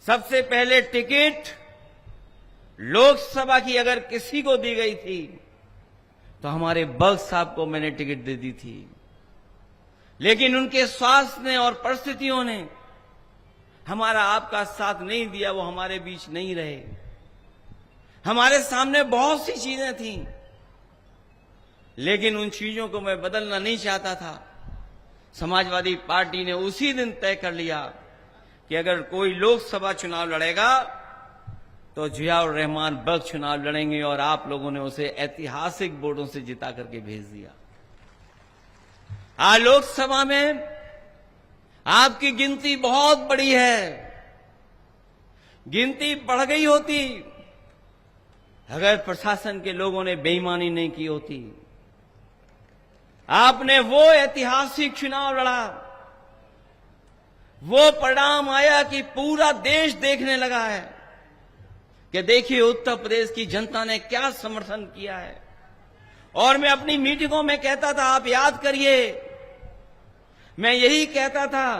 सबसे पहले टिकट लोकसभा की अगर किसी को दी गई थी तो हमारे बख्श साहब को मैंने टिकट दे दी थी, लेकिन उनके स्वास्थ्य ने और परिस्थितियों ने हमारा आपका साथ नहीं दिया, वो हमारे बीच नहीं रहे। हमारे सामने बहुत सी चीजें थीं, लेकिन उन चीजों को मैं बदलना नहीं चाहता था। समाजवादी पार्टी ने उसी दिन तय कर लिया कि अगर कोई लोकसभा चुनाव लड़ेगा तो जियाउर रहमान बख्श चुनाव लड़ेंगे, और आप लोगों ने उसे ऐतिहासिक वोटों से जिता करके भेज दिया। आज लोकसभा में आपकी गिनती बहुत बड़ी है। गिनती बढ़ गई होती अगर प्रशासन के लोगों ने बेईमानी नहीं की होती। आपने वो ऐतिहासिक चुनाव लड़ा, वो परिणाम आया कि पूरा देश देखने लगा है कि देखिए उत्तर प्रदेश की जनता ने क्या समर्थन किया है। और मैं अपनी मीटिंगों में कहता था, आप याद करिए, मैं यही कहता था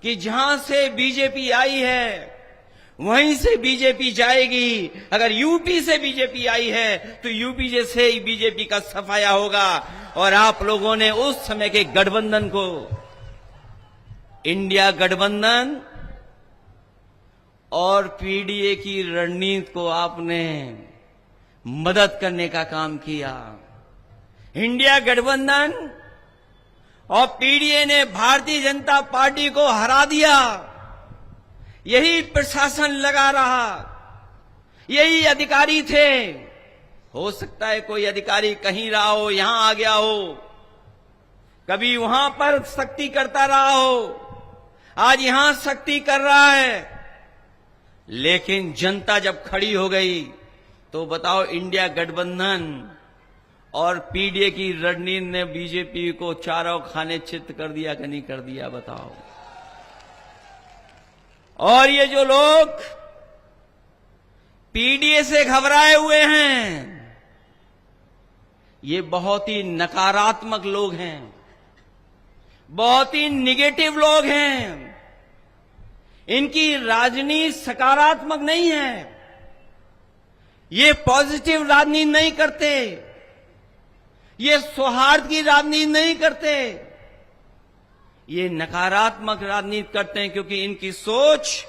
कि जहां से बीजेपी आई है वहीं से बीजेपी जाएगी। अगर यूपी से बीजेपी आई है तो यूपी से ही बीजेपी का सफाया होगा। और आप लोगों ने उस समय के गठबंधन को, इंडिया गठबंधन और पीडीए की रणनीति को आपने मदद करने का काम किया। इंडिया गठबंधन और पीडीए ने भारतीय जनता पार्टी को हरा दिया। यही प्रशासन लगा रहा, यही अधिकारी थे। हो सकता है कोई अधिकारी कहीं रहा हो, यहां आ गया हो, कभी वहां पर सख्ती करता रहा हो, आज यहां सख्ती कर रहा है। लेकिन जनता जब खड़ी हो गई तो बताओ, इंडिया गठबंधन और पीडीए की रणनीति ने बीजेपी को चारों खाने चित कर दिया कि नहीं कर दिया, बताओ। और ये जो लोग पीडीए से घबराए हुए हैं, ये बहुत ही नकारात्मक लोग हैं, बहुत ही निगेटिव लोग हैं। इनकी राजनीति सकारात्मक नहीं है, ये पॉजिटिव राजनीति नहीं करते, ये सौहार्द की राजनीति नहीं करते, ये नकारात्मक राजनीति करते हैं। क्योंकि इनकी सोच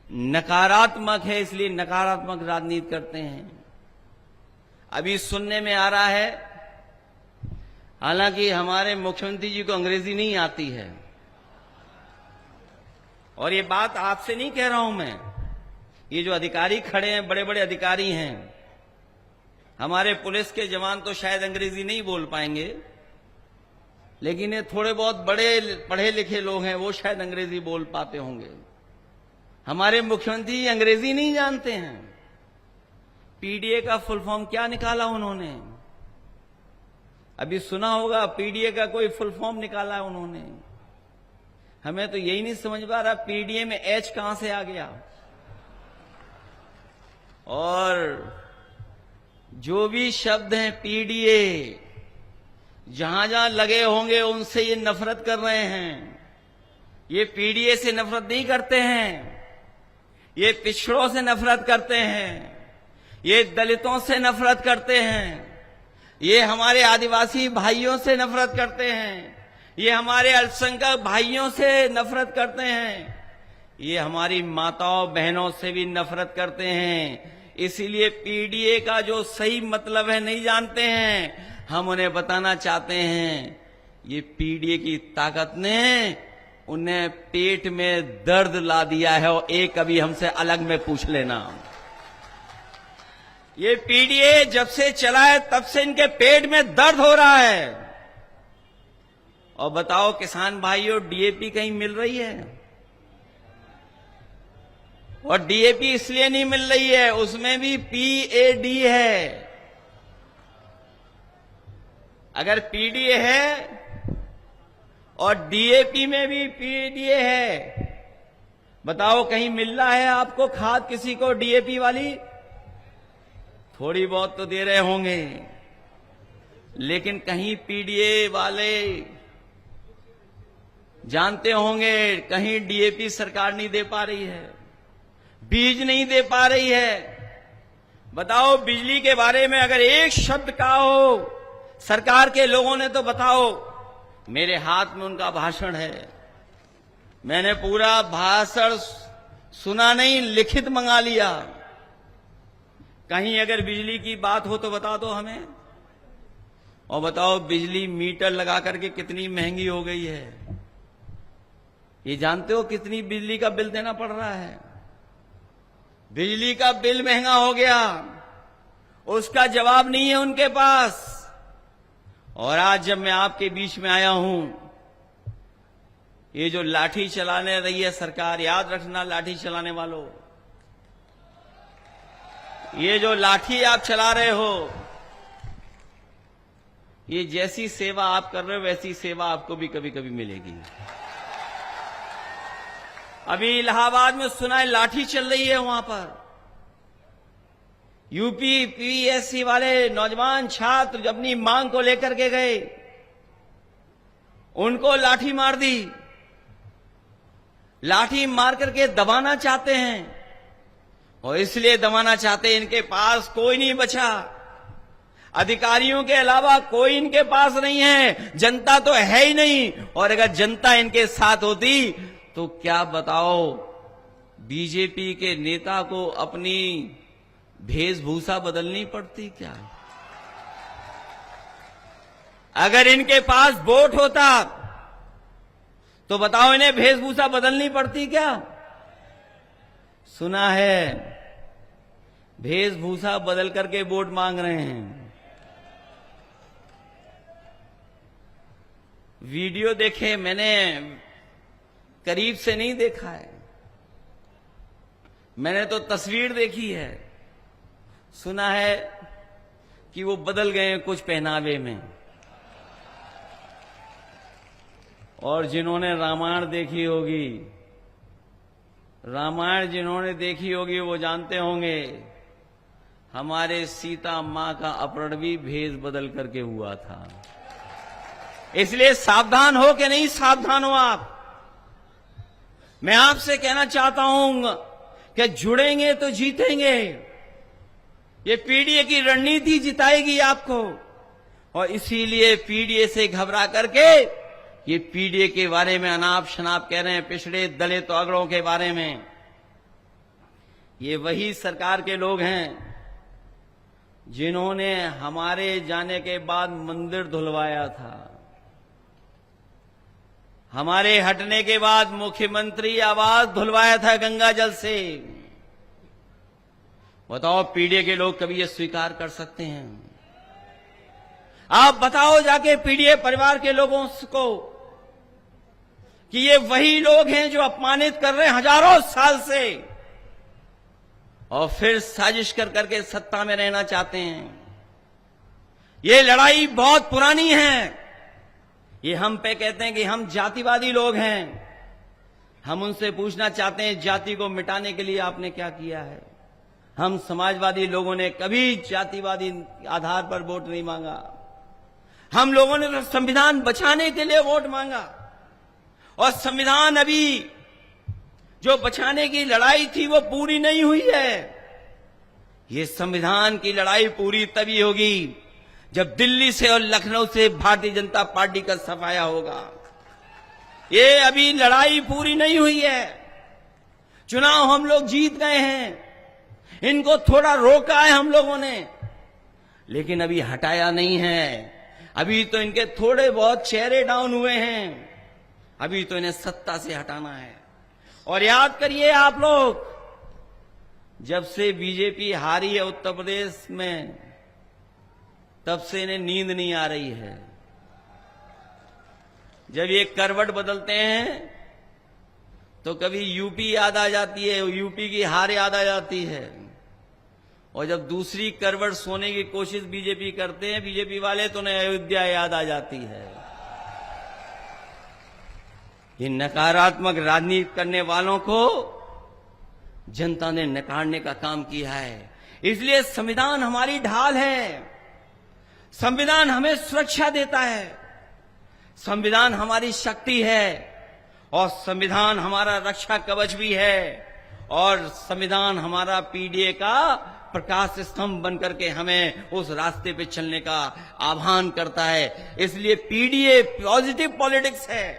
नकारात्मक है, इसलिए नकारात्मक राजनीति करते हैं। अभी सुनने में आ रहा है, हालांकि हमारे मुख्यमंत्री जी को अंग्रेजी नहीं आती है, और ये बात आपसे नहीं कह रहा हूं मैं, ये जो अधिकारी खड़े हैं, बड़े बड़े अधिकारी हैं, हमारे पुलिस के जवान तो शायद अंग्रेजी नहीं बोल पाएंगे, लेकिन ये थोड़े बहुत बड़े पढ़े लिखे लोग हैं, वो शायद अंग्रेजी बोल पाते होंगे। हमारे मुख्यमंत्री अंग्रेजी नहीं जानते हैं। पीडीए का फुल फॉर्म क्या निकाला उन्होंने? अभी सुना होगा, पीडीए का कोई फुल फॉर्म निकाला है उन्होंने। हमें तो यही नहीं समझ पा रहा, पीडीए में एच कहां से आ गया। और जो भी शब्द हैं पीडीए, जहां जहां लगे होंगे उनसे ये नफरत कर रहे हैं। ये पीडीए से नफरत नहीं करते हैं, ये पिछड़ों से नफरत करते हैं, ये दलितों से नफरत करते हैं, ये हमारे आदिवासी भाइयों से नफरत करते हैं, ये हमारे अल्पसंख्यक भाइयों से नफरत करते हैं, ये हमारी माताओं बहनों से भी नफरत करते हैं। इसीलिए पीडीए का जो सही मतलब है नहीं जानते हैं। हम उन्हें बताना चाहते हैं, ये पीडीए की ताकत ने उन्हें पेट में दर्द ला दिया है। और एक अभी हमसे अलग में पूछ लेना, ये पीडीए जब से चला है तब से इनके पेट में दर्द हो रहा है। और बताओ किसान भाइयों, डीएपी कहीं मिल रही है? और डीएपी इसलिए नहीं मिल रही है, उसमें भी पीएडी है। अगर पीडीए है और डीएपी में भी पीडीए है, बताओ कहीं मिल रहा है आपको खाद किसी को डीएपी वाली? थोड़ी बहुत तो दे रहे होंगे, लेकिन कहीं पीडीए वाले जानते होंगे कहीं डीएपी सरकार नहीं दे पा रही है, बीज नहीं दे पा रही है। बताओ बिजली के बारे में अगर एक शब्द कहा हो सरकार के लोगों ने तो बताओ। मेरे हाथ में उनका भाषण है, मैंने पूरा भाषण सुना नहीं, लिखित मंगा लिया। कहीं अगर बिजली की बात हो तो बता दो हमें। और बताओ बिजली मीटर लगा करके कितनी महंगी हो गई है। ये जानते हो कितनी बिजली का बिल देना पड़ रहा है? बिजली का बिल महंगा हो गया, उसका जवाब नहीं है उनके पास। और आज जब मैं आपके बीच में आया हूं, ये जो लाठी चलाने रही है सरकार, याद रखना लाठी चलाने वालों, ये जो लाठी आप चला रहे हो, ये जैसी सेवा आप कर रहे हो वैसी सेवा आपको भी कभी कभी मिलेगी। अभी इलाहाबाद में सुना है लाठी चल रही है, वहां पर यूपी पीएससी वाले नौजवान छात्र अपनी मांग को लेकर के गए, उनको लाठी मार दी। लाठी मार करके दबाना चाहते हैं, और इसलिए दबाना चाहते हैं इनके पास कोई नहीं बचा। अधिकारियों के अलावा कोई इनके पास नहीं है, जनता तो है ही नहीं। और अगर जनता इनके साथ होती तो क्या बताओ, बीजेपी के नेता को अपनी वेशभूषा बदलनी पड़ती क्या? अगर इनके पास वोट होता तो बताओ इन्हें वेशभूषा बदलनी पड़ती क्या? सुना है वेशभूषा बदल करके वोट मांग रहे हैं। वीडियो देखे मैंने, करीब से नहीं देखा है, मैंने तो तस्वीर देखी है। सुना है कि वो बदल गए कुछ पहनावे में। और जिन्होंने रामायण देखी होगी, रामायण जिन्होंने देखी होगी वो जानते होंगे हमारे सीता मां का अपहरण भी भेष बदल करके हुआ था। इसलिए सावधान हो कि नहीं सावधान हो आप? मैं आपसे कहना चाहता हूं कि जुड़ेंगे तो जीतेंगे। ये पीडीए की रणनीति जिताएगी आपको, और इसीलिए पीडीए से घबरा करके ये पीडीए के बारे में अनाप शनाप कह रहे हैं, पिछड़े दलित अगड़ों के बारे में। ये वही सरकार के लोग हैं जिन्होंने हमारे जाने के बाद मंदिर धुलवाया था, हमारे हटने के बाद मुख्यमंत्री आवास धुलवाया था गंगा जल से। बताओ पीडीए के लोग कभी ये स्वीकार कर सकते हैं? आप बताओ जाके पीडीए परिवार के लोगों को कि ये वही लोग हैं जो अपमानित कर रहे हैं हजारों साल से, और फिर साजिश कर करके सत्ता में रहना चाहते हैं। ये लड़ाई बहुत पुरानी है। ये हम पे कहते हैं कि हम जातिवादी लोग हैं। हम उनसे पूछना चाहते हैं जाति को मिटाने के लिए आपने क्या किया है? हम समाजवादी लोगों ने कभी जातिवादी आधार पर वोट नहीं मांगा। हम लोगों ने तो संविधान बचाने के लिए वोट मांगा, और संविधान अभी जो बचाने की लड़ाई थी वो पूरी नहीं हुई है। ये संविधान की लड़ाई पूरी तभी होगी जब दिल्ली से और लखनऊ से भारतीय जनता पार्टी का सफाया होगा। ये अभी लड़ाई पूरी नहीं हुई है। चुनाव हम लोग जीत गए हैं, इनको थोड़ा रोका है हम लोगों ने, लेकिन अभी हटाया नहीं है। अभी तो इनके थोड़े बहुत चेहरे डाउन हुए हैं, अभी तो इन्हें सत्ता से हटाना है। और याद करिए आप लोग, जब से बीजेपी हारी है उत्तर प्रदेश में, तब से इन्हें नींद नहीं आ रही है। जब ये करवट बदलते हैं तो कभी यूपी याद आ जाती है, यूपी की हार याद आ जाती है, और जब दूसरी करवट सोने की कोशिश बीजेपी करते हैं बीजेपी वाले, तो उन्हें अयोध्या याद आ जाती है। ये नकारात्मक राजनीति करने वालों को जनता ने नकारने का काम किया है। इसलिए संविधान हमारी ढाल है, संविधान हमें सुरक्षा देता है, संविधान हमारी शक्ति है। और संविधान हमारा रक्षा कवच भी है, और संविधान हमारा पीडीए का प्रकाश स्तंभ बनकर के हमें उस रास्ते पे चलने का आह्वान करता है। इसलिए पीडीए पॉजिटिव पॉलिटिक्स है,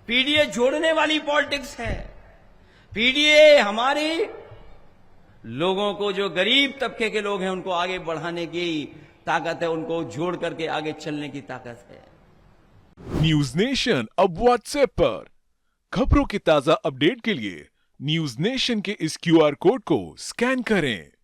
पीडीए जोड़ने वाली पॉलिटिक्स है। पीडीए हमारे लोगों को, जो गरीब तबके के लोग हैं, उनको आगे बढ़ाने की ताकत है, उनको जोड़ करके आगे चलने की ताकत है। न्यूज नेशन अब व्हाट्सएप पर खबरों की ताजा अपडेट के लिए न्यूज नेशन के इस क्यूआर कोड को स्कैन करें